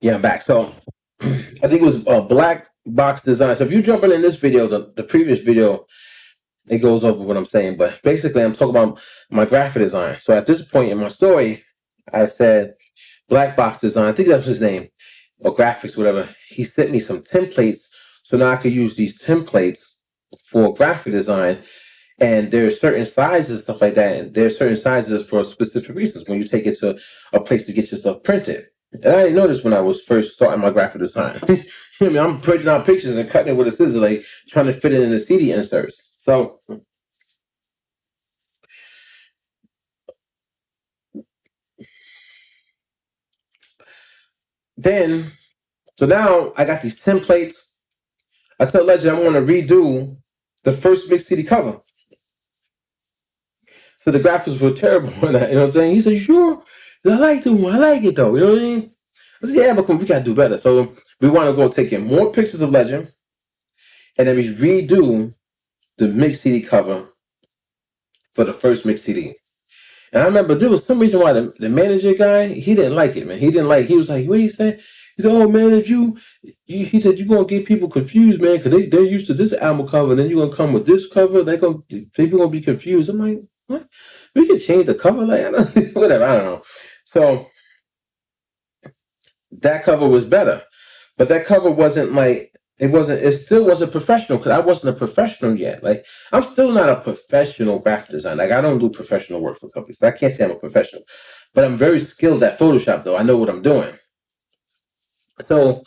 Yeah, I'm back. So I think it was a black box design. So if you're jumping in this video, the previous video, it goes over what I'm saying. But basically, I'm talking about my graphic design. So at this point in my story, I said black box design. I think that's his name, or graphics, whatever. He sent me some templates, so now I could use these templates for graphic design. And there are certain sizes, stuff like that. And there are certain sizes for specific reasons when you take it to a place to get your stuff printed. And I didn't know this when I was first starting my graphic design. I mean, I'm printing out pictures and cutting it with a scissor, like trying to fit it in the CD inserts. So then, so now I got these templates. I tell Legend I want to redo the first big CD cover. So the graphics were terrible on that, you know what I'm saying? He said, sure, I like the one, I like it though, you know what I mean? I said, yeah, but we gotta do better. So we want to go take in more pictures of Legend, and then we redo the mix CD cover for the first mix CD. And I remember there was some reason why the manager guy, he didn't like it, man. He was like, what he said? He said, oh man, if he said, you're going to get people confused, man, because they're used to this album cover, and then you're going to come with this cover, people going to be confused. I'm like, what? We could change the cover, like, whatever, I don't know. So that cover was better, but that cover wasn't like, it still wasn't professional because I wasn't a professional yet. Like, I'm still not a professional graphic designer. Like, I don't do professional work for companies. So I can't say I'm a professional, but I'm very skilled at Photoshop though. I know what I'm doing. So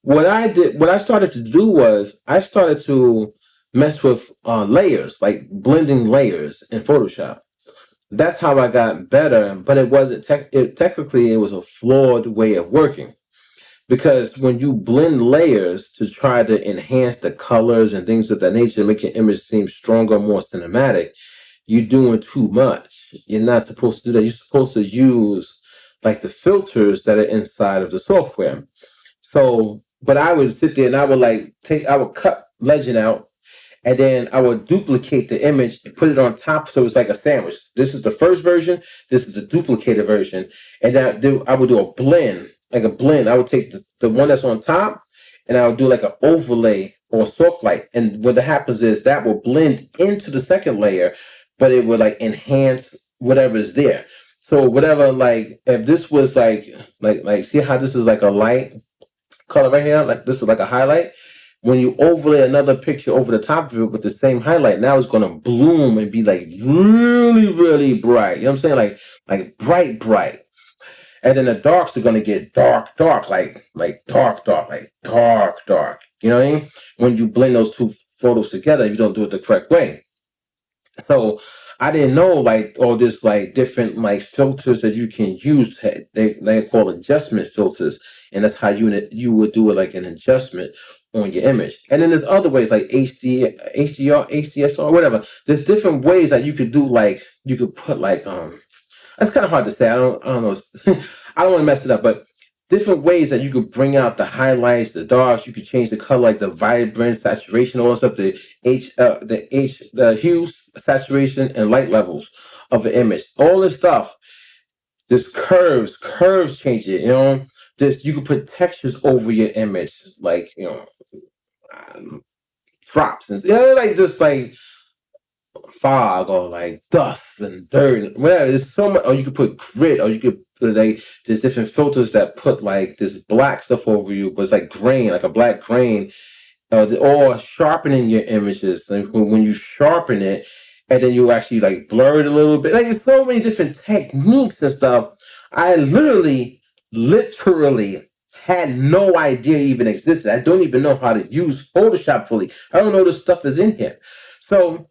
what I started to do was I started to mess with layers, like blending layers in Photoshop. That's how I got better, but it wasn't technically it was a flawed way of working. Because when you blend layers to try to enhance the colors and things of that nature, make your image seem stronger, more cinematic, you're doing too much. You're not supposed to do that. You're supposed to use like the filters that are inside of the software. So, but I would sit there and I would cut Legend out, and then I would duplicate the image and put it on top so it's like a sandwich. This is the first version, this is the duplicated version, and then I would do a blend, like a blend. I would take the one that's on top, and I would do like an overlay or a soft light, and what happens is that will blend into the second layer, but it would like enhance whatever is there. So whatever, like if this was like see how this is like a light color right here, like this is like a highlight. When you overlay another picture over the top of it with the same highlight, now it's gonna bloom and be like really, really bright. You know what I'm saying? Like bright. And then the darks are gonna get dark, like dark, dark. You know what I mean? When you blend those two photos together, you don't do it the correct way. So I didn't know like all this like different like filters that you can use. They call adjustment filters, and that's how you would do it, like an adjustment on your image. And then there's other ways like HDR, HDSR, whatever. There's different ways that you could do, like you could put like that's kind of hard to say. I don't know. I don't want to mess it up, but different ways that you could bring out the highlights, the darks. You could change the color, like the vibrance, saturation, all that stuff. The hues, saturation, and light levels of the image. All this stuff. There's curves change it. You know, you could put textures over your image, like drops and like just like fog or like dust and dirt and whatever. There's so much. Or you could put grit, or you could there's different filters that put like this black stuff over you, but it's like grain, like a black grain, or sharpening your images. Like when you sharpen it, and then you actually like blur it a little bit. Like there's so many different techniques and stuff. I literally had no idea it even existed. I don't even know how to use Photoshop fully. I don't know this stuff is in here. So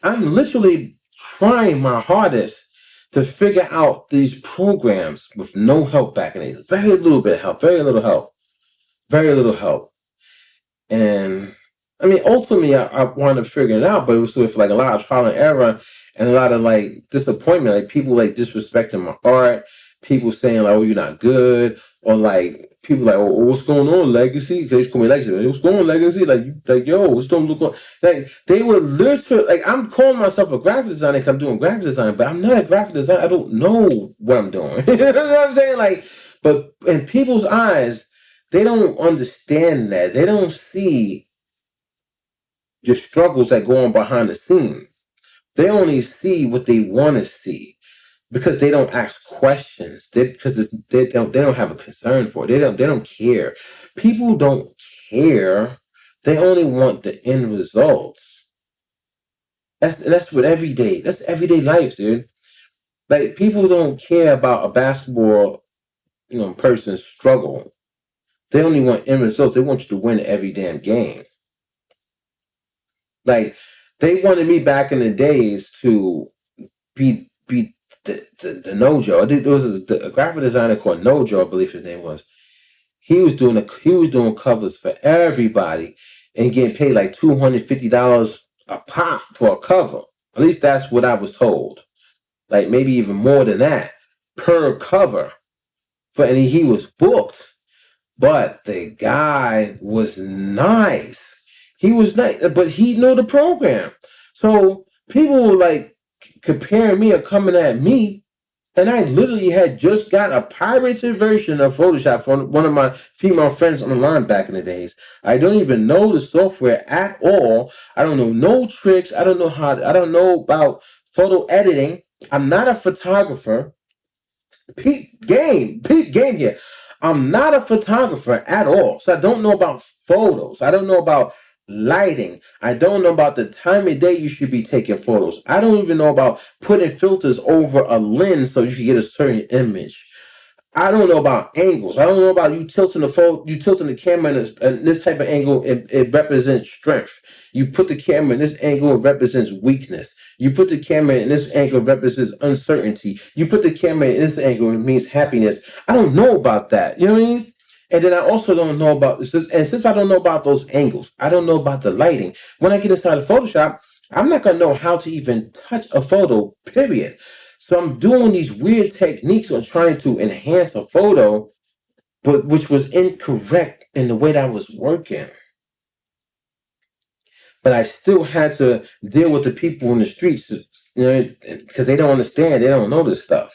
I'm literally trying my hardest to figure out these programs with no help back in it. Very little help. And I mean, ultimately, I wanted to figure it out, but it was with like a lot of trial and error and a lot of like disappointment, like people like disrespecting my art, people saying like, "Oh, you're not good," or like people like, "Oh, what's going on, Legacy?" They just call me Legacy. What's going on, Legacy? Like, yo, what's going to look on? Like they were literally like, I'm calling myself a graphic designer because I'm doing graphic design, but I'm not a graphic designer. I don't know what I'm doing. You know what I'm saying? Like, But in people's eyes, they don't understand that. They don't see the struggles that go on behind the scene. They only see what they want to see because they don't ask questions. Because they don't have a concern for it. They don't care. People don't care. They only want the end results. That's what everyday. That's everyday life, dude. Like people don't care about a basketball, person's struggle. They only want end results. They want you to win every damn game. Like they wanted me back in the days to be the Nojo. I think there was a graphic designer called Nojo, I believe his name was. He was doing covers for everybody and getting paid like $250 a pop for a cover. At least that's what I was told. Like maybe even more than that per cover. And he was booked. But the guy was nice. He was nice, but he knew the program. So people were like comparing me or coming at me, and I literally had just got a pirated version of Photoshop from one of my female friends online back in the days. I don't even know the software at all. I don't know no tricks. I don't know I don't know about photo editing. I'm not a photographer. Peep game here. I'm not a photographer at all. So I don't know about photos. I don't know about lighting. I don't know about the time of day you should be taking photos. I don't even know about putting filters over a lens so you can get a certain image. I don't know about angles. I don't know about you tilting the camera in this type of angle. It represents strength. You put the camera in this angle, it represents weakness. You put the camera in this angle, it represents uncertainty. You put the camera in this angle, it means happiness. I don't know about that. You know what I mean? And then I also don't know about this. And since I don't know about those angles, I don't know about the lighting. When I get inside of Photoshop, I'm not gonna know how to even touch a photo. Period. So I'm doing these weird techniques on trying to enhance a photo, but which was incorrect in the way that I was working. But I still had to deal with the people in the streets, because they don't understand, they don't know this stuff.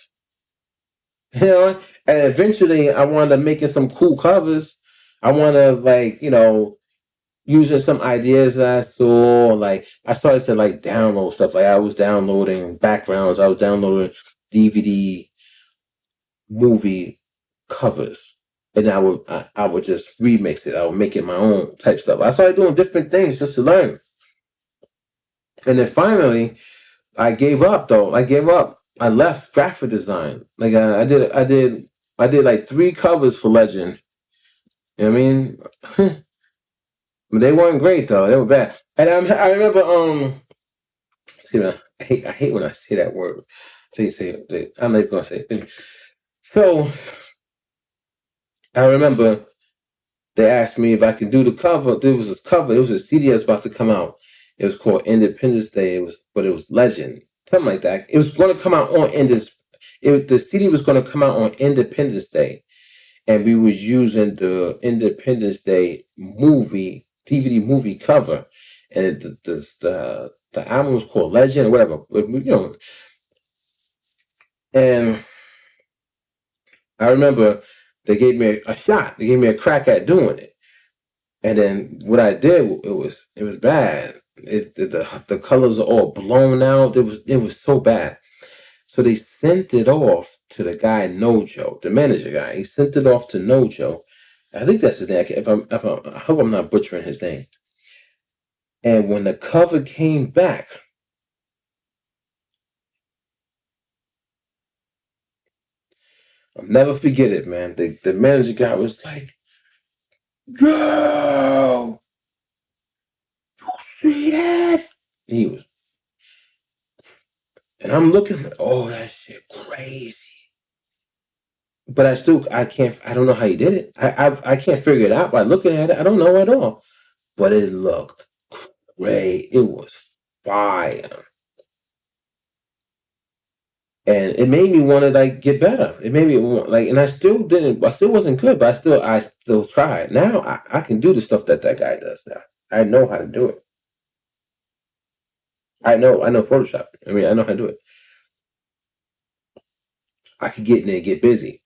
And eventually I wound up making some cool covers. I wound up using some ideas that I saw. Like I started to download stuff. Like I was downloading backgrounds. I was downloading DVD movie covers, and I would just remix it. I would make it my own type stuff. I started doing different things just to learn, and then finally, I gave up. Though I gave up. I left graphic design. Like I did like 3 covers for Legend. You know what I mean? But they weren't great though. They were bad. And I remember excuse me. I hate when I say that word. Say it. I'm not even gonna say it. So I remember they asked me if I could do the cover. There was this cover. It was a CD that's about to come out. It was called Independence Day. But it was Legend, something like that. It was going to come out on the CD was going to come out on Independence Day, and we was using the Independence Day movie DVD movie cover, and the album was called Legend or whatever. And I remember they gave me a shot. They gave me a crack at doing it. And then what I did, it was bad. The colors are all blown out. It was so bad. So they sent it off to the guy Nojo, the manager guy. He sent it off to Nojo. I think that's his name. I hope I'm not butchering his name. And when the cover came back, I'll never forget it, man. The manager guy was like, "Yo, you see that?" He was, and I'm looking like, "Oh, that shit crazy." But I don't know how he did it. I can't figure it out by looking at it. I don't know at all. But it looked great. It was fire. And it made me want to get better. It made me want and I still didn't. I still wasn't good, but I still tried. Now I can do the stuff that guy does now. I know how to do it. I know Photoshop. I mean, I know how to do it. I could get in there and get busy.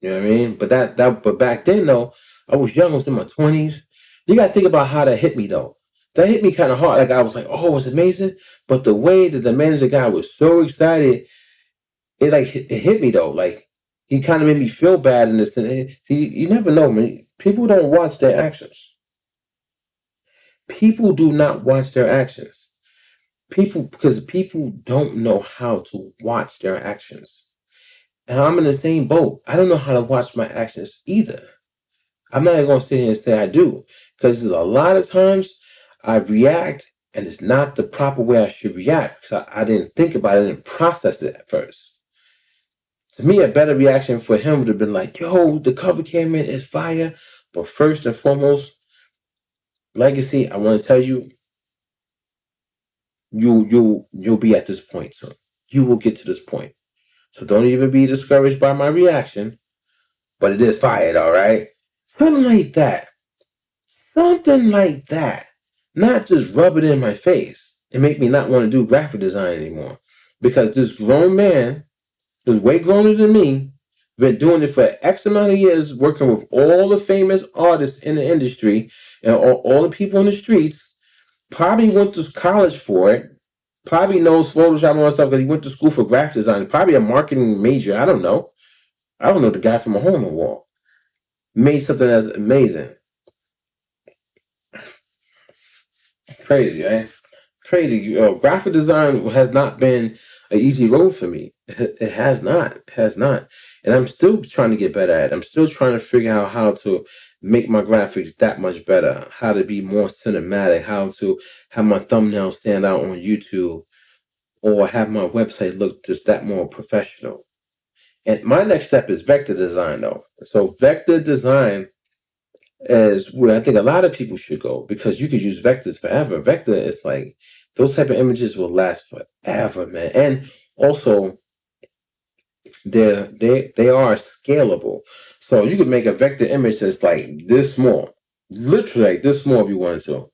You know what I mean? But back then though, I was young. I was in my 20s. You got to think about how that hit me though. That hit me kind of hard. Like I was like, oh, it's amazing. But the way that the manager guy was so excited, it hit me though. Like he kind of made me feel bad in this. And you never know, man. People don't watch their actions. People do not watch their actions. Because people don't know how to watch their actions. And I'm in the same boat. I don't know how to watch my actions either. I'm not even going to sit here and say I do. Because there's a lot of times I react and it's not the proper way I should react. Because I didn't think about it and process it at first. To me, a better reaction for him would have been like, yo, the cover came in, it's fire. But first and foremost, Legacy, I want to tell you, you'll be at this point soon. You will get to this point. So don't even be discouraged by my reaction. But it is fired, all right? Something like that. Something like that. Not just rub it in my face and make me not want to do graphic design anymore. Because this grown man, who's way growner than me, been doing it for X amount of years, working with all the famous artists in the industry and all the people in the streets, probably went to college for it, probably knows Photoshop and all that stuff because he went to school for graphic design, probably a marketing major. I don't know. I don't know the guy from a hole in the wall. Made something that's amazing. Crazy, right? Crazy. Graphic design has not been an easy road for me. It has not. It has not. And I'm still trying to get better at it. I'm still trying to figure out how to make my graphics that much better, how to be more cinematic, how to have my thumbnails stand out on YouTube, or have my website look just that more professional. And my next step is vector design, though. So vector design is where I think a lot of people should go because you could use vectors forever. Vector is like those type of images will last forever, man. And also they are scalable. So you could make a vector image that's like this small, literally like this small if you wanted to.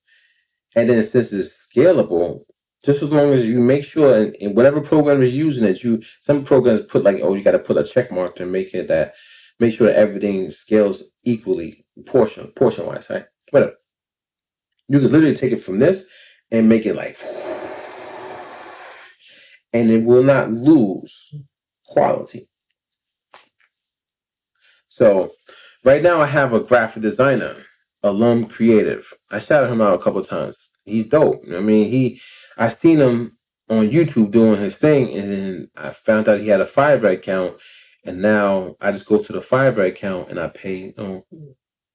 And then since it's scalable, just as long as you make sure in whatever program you're using it, some programs put like, oh, you got to put a check mark to make sure that everything scales equally, portion wise, right? Whatever. You could literally take it from this and make it like, and it will not lose quality. So right now I have a graphic designer, Alum Creative. I shouted him out a couple of times. He's dope. I mean, I've seen him on YouTube doing his thing, and then I found out he had a Fiverr account, and now I just go to the Fiverr account and I pay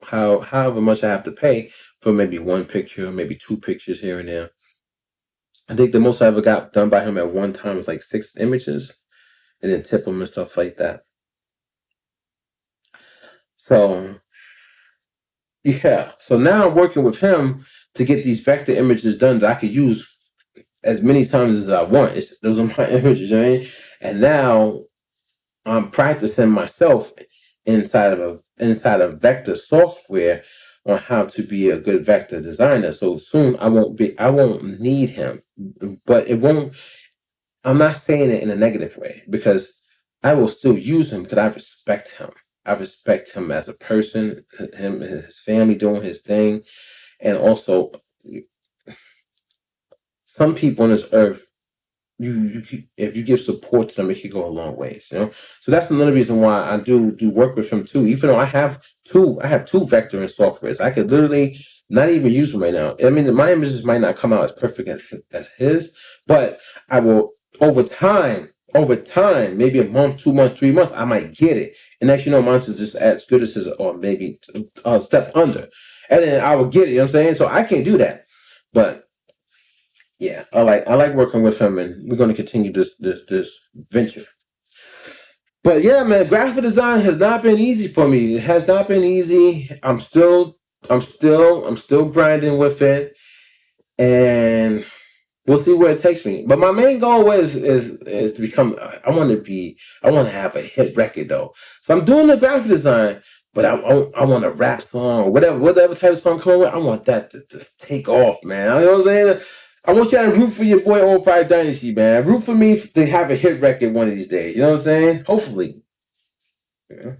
however much I have to pay for maybe one picture, maybe two pictures here and there. I think the most I ever got done by him at one time was like 6 images, and then tip him and stuff like that. So yeah, so now I'm working with him to get these vector images done that I could use as many times as I want. Those are my images, you know what I mean? And now I'm practicing myself inside of vector software on how to be a good vector designer. So soon I won't need him, but it won't. I'm not saying it in a negative way because I will still use him because I respect him. I respect him as a person, him and his family doing his thing, and also some people on this earth, if you give support to them, it can go a long ways, you know. So that's another reason why I do work with him too. Even though I have two vectoring softwares, I could literally not even use them right now. I mean, my images might not come out as perfect as his, but I will over time, maybe a month, 2 months, 3 months, I might get it. And actually, mine's is just as good as his, or maybe a step under, and then I will get it. You know what I'm saying? So I can't do that, but yeah, I like working with him, and we're going to continue this venture. But yeah, man, graphic design has not been easy for me. It has not been easy. I'm still grinding with it, and we'll see where it takes me. But my main goal is to become. I want to have a hit record though. So I'm doing the graphic design, but I want a rap song or whatever type of song come with. I want that to just take off, man. You know what I'm saying? I want y'all to root for your boy Old Pride Dynasty, man. Root for me to have a hit record one of these days. You know what I'm saying? Hopefully. Yeah.